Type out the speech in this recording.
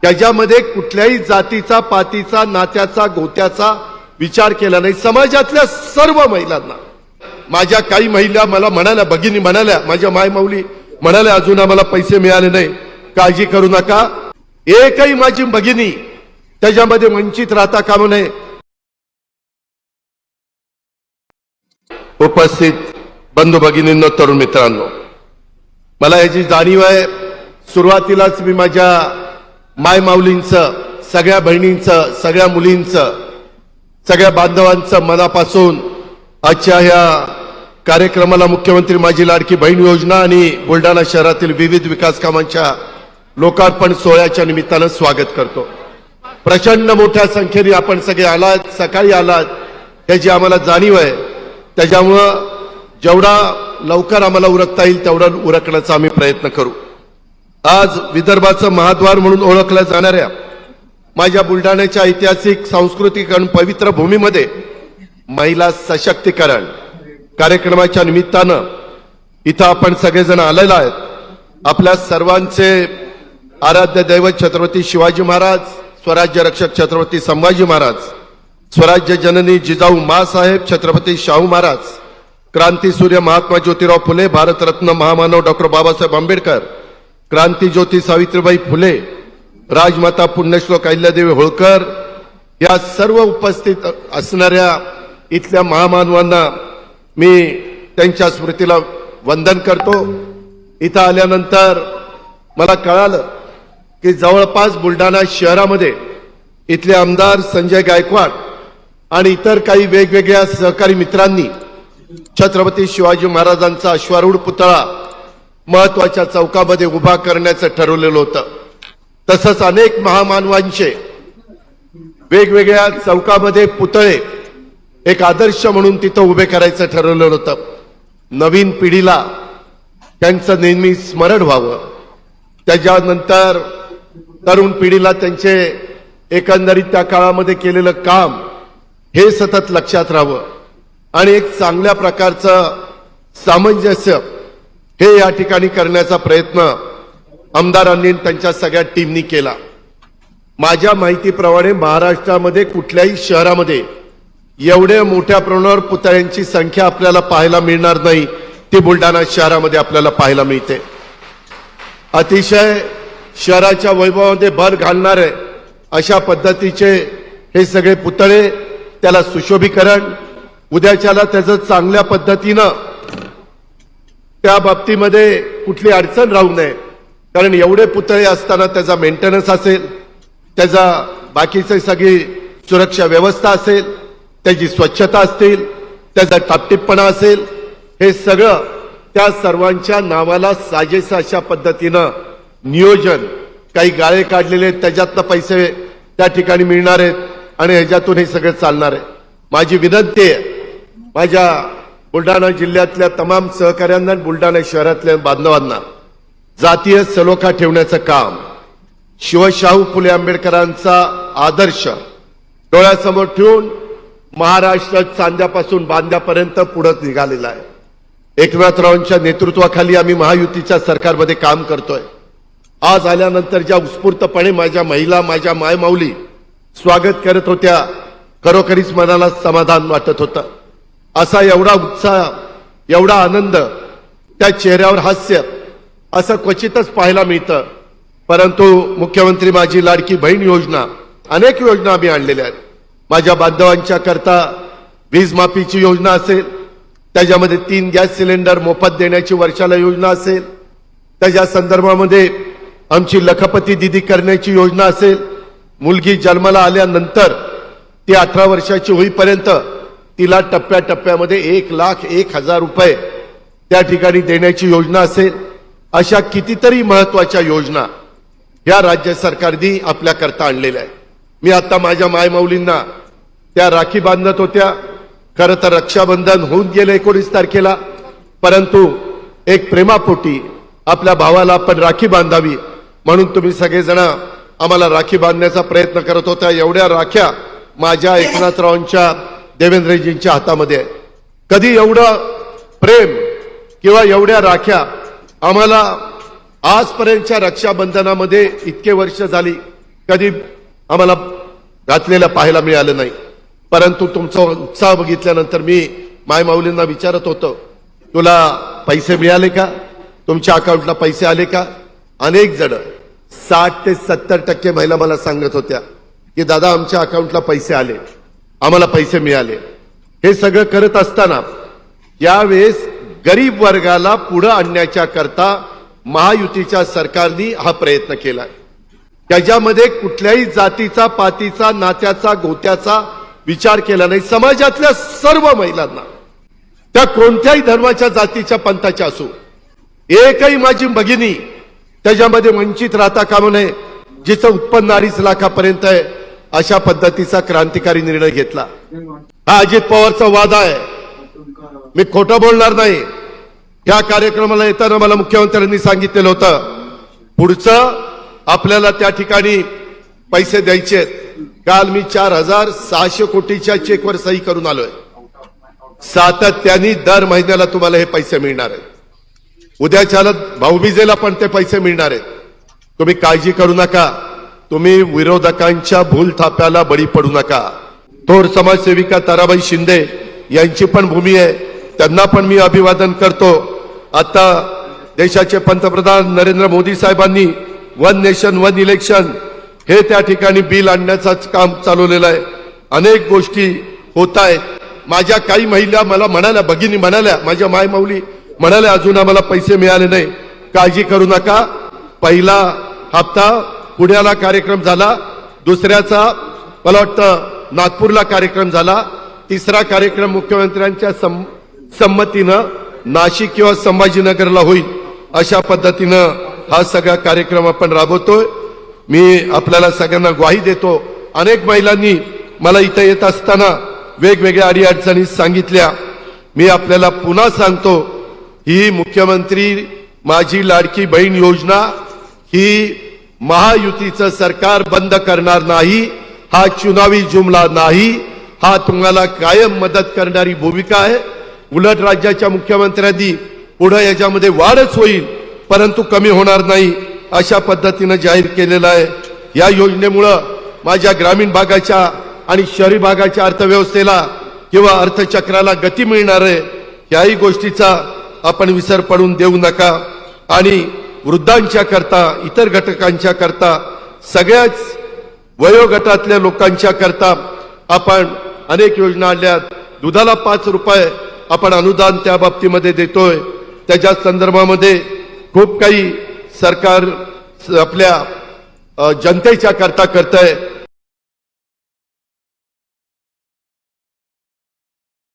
त्याच्यामध्ये कुठल्याही जातीचा, पातीचा, नात्याचा, गोत्याचा विचार केला नाही। समाजातल्या सर्व महिलांना, माझ्या काही महिला मला म्हणाल्या, भगिनी म्हणाल्या, माझ्या मायमाऊली म्हणाल्या, अजून आम्हाला पैसे मिळाले नाही, काळजी करू नका, एकही माझी भगिनी त्याच्यामध्ये वंचित राहता कामा नये। उपस्थित बंधू भगिनींनो, तरुण मित्रांनो, मला याची जाणीव आहे। सुरुवातीलाच मी माझ्या मायमाऊलींचं, सगळ्या बहिणींचं, सगळ्या मुलींचं, सगळ्या बांधवांचं मनापासून आजच्या या कार्यक्रमाला मुख्यमंत्री माझी लाडकी बहीण योजना आणि बुलढाणा शहरातील विविध विकास कामांच्या लोकार्पण सोहळ्याच्या निमित्तानं स्वागत करतो। प्रचंड मोठ्या संख्येने आपण सगळे आलात, सकाळी आलात, याची आम्हाला जाणीव आहे। त्याच्यामुळं जेवढा लवकर आम्हाला उरकता येईल तेवढं उरकण्याचा आम्ही प्रयत्न करू। आज विदर्भाचं महाद्वार म्हणून ओळखल्या जाणाऱ्या माझ्या बुलढाण्याच्या ऐतिहासिक, सांस्कृतिक आणि पवित्र भूमीमध्ये महिला सशक्तीकरण कार्यक्रमाच्या निमित्तानं इथं आपण सगळेजण आलेला आहेत। आपल्या सर्वांचे आराध्य दैवत छत्रपती शिवाजी महाराज, स्वराज्य रक्षक छत्रपती संभाजी महाराज, स्वराज्य जननी जिजाऊ माँसाहेब छत्रपती शाहू महाराज, क्रांतीसूर्य महात्मा ज्योतिराव फुले, भारतरत्न महामानव डॉक्टर बाबासाहेब आंबेडकर, क्रांतीज्योती सावित्रीबाई फुले, राजमाता पुण्यश्लोक अहिल्यादेवी होळकर, या सर्व उपस्थित असणाऱ्या इथल्या महामानवांना मी त्यांच्या स्मृतीला वंदन करतो। इथं आल्यानंतर मला कळालं की जवळपास बुलढाणा शहरामध्ये इथले आमदार संजय गायकवाड आणि इतर काही वेगवेगळ्या सहकारी मित्रांनी छत्रपती शिवाजी महाराजांचा अश्वारूढ पुतळा महत्वाच्या चौकामध्ये उभा करण्याचं ठरवलेलं होतं। तसंच अनेक महामानवांचे वेगवेगळ्या चौकामध्ये पुतळे एक आदर्श म्हणून तिथं उभे करायचं ठरवलेलं होतं। नवीन पिढीला त्यांचं नेहमी स्मरण व्हावं, त्याच्यानंतर तरुण पिढीला त्यांचे एकंदरीत त्या काळामध्ये केलेलं काम हे सतत लक्षात राहावं आणि एक चांगल्या प्रकारचं सामंजस्य हे या ठिकाणी करण्याचा प्रयत्न आमदारांनी त्यांच्या सगळ्या टीमनी केला। माझ्या माहितीप्रमाणे महाराष्ट्रामध्ये कुठल्याही शहरामध्ये एवढ्या मोठ्या प्रमाणावर पुतळ्यांची संख्या आपल्याला पाहायला मिळणार नाही, ती बुलढाणा शहरामध्ये आपल्याला पाहायला मिळते। अतिशय शहराच्या वैभवामध्ये भर घालणारे अशा पद्धतीचे हे सगळे पुतळे, त्याला सुशोभीकरण, उद्याच्याला त्याचं चांगल्या पद्धतीनं त्या बाबतीमध्ये कुठली अडचण राहू नये, कारण एवढे पुतळे असताना त्याचा मेंटेनन्स असेल, त्याचा बाकीची सगळी सुरक्षा व्यवस्था असेल, त्याची स्वच्छता असेल, त्याचा टापटीपणा असेल, हे सगळं त्या सर्वांच्या नावाला साजेसं अशा पद्धतीनं नियोजन, काही गाळे काढलेले आहेत, त्याच्यातनं पैसे त्या ठिकाणी मिळणार आहेत आणि ह्याच्यातून हे सगळं चालणार आहे। माझी विनंती आहे माझ्या बुलढाणा जिल्ह्यातल्या तमाम सहकाऱ्यांना, बुलढाणा शहरातल्या बांधवांना, जातीय सलोखा ठेवण्याचं काम, शिवशाहू फुले आंबेडकरांचा आदर्श डोळ्यासमोर ठेवून महाराष्ट्र चांद्यापासून बांद्यापर्यंत पुढे निघालेला आहे। एकनाथरावांच्या नेतृत्वाखाली आम्ही महायुतीच्या सरकारमध्ये काम करतोय। आज आल्यानंतर ज्या उत्स्फूर्तपणे माझ्या महिला, माझ्या मायमाऊली स्वागत करत होत्या, खरोखरीच मनाला समाधान वाटत होतं। असा एवढा उत्साह, एवढा आनंद, त्या चेहऱ्यावर हास्य असं क्वचितच पाहायला मिळतं। परंतु मुख्यमंत्री माझी लाडकी बहीण योजना, अनेक योजना आम्ही आणलेल्या आहेत। माझ्या बांधवांच्या करता वीज माफीची योजना असेल, त्याच्यामध्ये 3 गॅस सिलेंडर मोफत देण्याची वर्षाला योजना असेल, त्याच्या संदर्भामध्ये आमची लखपती दिदी करण्याची योजना असेल, मुलगी जन्माला आल्यानंतर ती 18 वर्षाची होईपर्यंत तिला टप्प्याटप्प्यामध्ये 1,01,000 रुपये त्या ठिकाणी देण्याची योजना असेल, अशा कितीतरी महत्वाच्या योजना या राज्य सरकारने आपल्याकरता आणलेल्या आहेत। मी आता माझ्या मायमाऊलींना त्या राखी बांधत होत्या, खरं तर रक्षाबंधन होऊन गेलं 19 तारखेला, परंतु एक प्रेमापोटी आपल्या भावाला आपण राखी बांधावी म्हणून तुम्ही सगळेजण आम्हाला राखी बांधण्याचा प्रयत्न करत होता। एवढ्या राख्या माझ्या एकनाथरावांच्या, देवेंद्रजींच्या हातामध्ये आहे। कधी एवढं प्रेम किंवा एवढ्या राख्या आम्हाला आजपर्यंतच्या रक्षाबंधनामध्ये इतके वर्ष झाली कधी आम्हाला घातलेलं पाहायला मिळालं नाही. परंतु तुमचा उत्साह बघितल्यानंतर मी मायमाऊलींना विचारत होतो, तुला पैसे मिळाले का, तुमच्या अकाउंटला पैसे आले का? अनेक जण 60 ते 70% महिला मला सांगत होत्या की दादा आमच्या अकाउंटला पैसे आले, आम्हाला पैसे मिळाले. हे सगळं करत असताना यावेळेस गरीब वर्गाला पुढे आणण्याच्या करता महायुतीच्या सरकारने हा प्रयत्न केला. त्याच्यामध्ये कुठल्याही जातीचा, पातीचा, नात्याचा, गोत्याचा विचार केला नाही. समाजातल्या सर्व महिलांना, त्या कोणत्याही धर्माच्या, जातीच्या, पंथाच्या असो, एकही माझी भगिनी त्याच्यामध्ये वंचित राहता कामा नये. जिचं उत्पन्न 2.5 लाखापर्यंत आहे, अशा पद्धतीचा क्रांतिकारी निर्णय घेतला. हा अजित पवारचा वादा आहे, मी खोटं बोलणार नाही. या कार्यक्रमाला येताना मला मुख्यमंत्र्यांनी सांगितलेलं होतं, पुढचं आपल्याला त्या ठिकाणी पैसे द्यायचे. काल मी 4,600 कोटीच्या चेकवर सही करून आलोय. सातत्याने दर महिन्याला तुम्हाला हे पैसे मिळणार आहेत. उद्याच्याला भाऊबीजेला पण ते पैसे मिळणार आहेत. तुम्ही काळजी करू नका. तुम्ही विरोधकांच्या भूलथाप्याला बळी पडू नका. थोर समाजसेविका ताराबाई शिंदे यांची पण भूमी आहे, त्यांना पण मी अभिवादन करतो. आता देशाचे पंतप्रधान नरेंद्र मोदी साहेबांनी वन नेशन वन इलेक्शन हे त्या ठिकाणी बिल आणण्याचं काम चालवलेलं आहे. अनेक गोष्टी होत आहेत. माझ्या काही महिला मला म्हणाल्या, भगिनी म्हणाल्या, माझ्या मायमाऊली म्हणाल्या, अजून आम्हाला पैसे मिळाले नाही. काळजी करू नका. पहिला हप्ता पुण्याला कार्यक्रम झाला, दुसऱ्याचा मला वाटतं नागपूरला कार्यक्रम झाला, तिसरा कार्यक्रम मुख्यमंत्र्यांच्या संमतीनं नाशिक किंवा संभाजीनगरला होईल. अशा पद्धतीनं हा सगळा कार्यक्रम आपण राबवतोय. मी आपल्याला सगळ्यांना ग्वाही देतो. अनेक महिलांनी मला इथं येत असताना वेगवेगळ्या अडीअडचणी सांगितल्या. मी आपल्याला पुन्हा सांगतो, ही मुख्यमंत्री माझी लाडकी बहीण योजना ही महायुतीचं सरकार बंद करणार नाही. हा चुनावी जुमला नाही. हा तुम्हाला कायम मदत करणारी भूमिका आहे. उलट राज्याच्या मुख्यमंत्र्यांनी पुढे याच्यामध्ये वाढच होईल, परंतु कमी होणार नाही, अशा पद्धतीनं जाहीर केलेलं आहे. या योजनेमुळं माझ्या ग्रामीण भागाच्या आणि शहरी भागाच्या अर्थव्यवस्थेला किंवा अर्थचक्राला गती मिळणार आहे. याही गोष्टीचा आपण विसर पडून देऊ नका. आणि वृद्धांच्या करता, इतर घटकांच्या करता, सगळ्याच वयोगटातल्या लोकांच्या करता आपण अनेक योजना आणल्यात. दुधाला 5 रुपये आपण अनुदान त्या बाबतीमध्ये देतोय. त्याच्या संदर्भामध्ये खूप काही सरकार आपल्या जनतेच्या करता करतंय.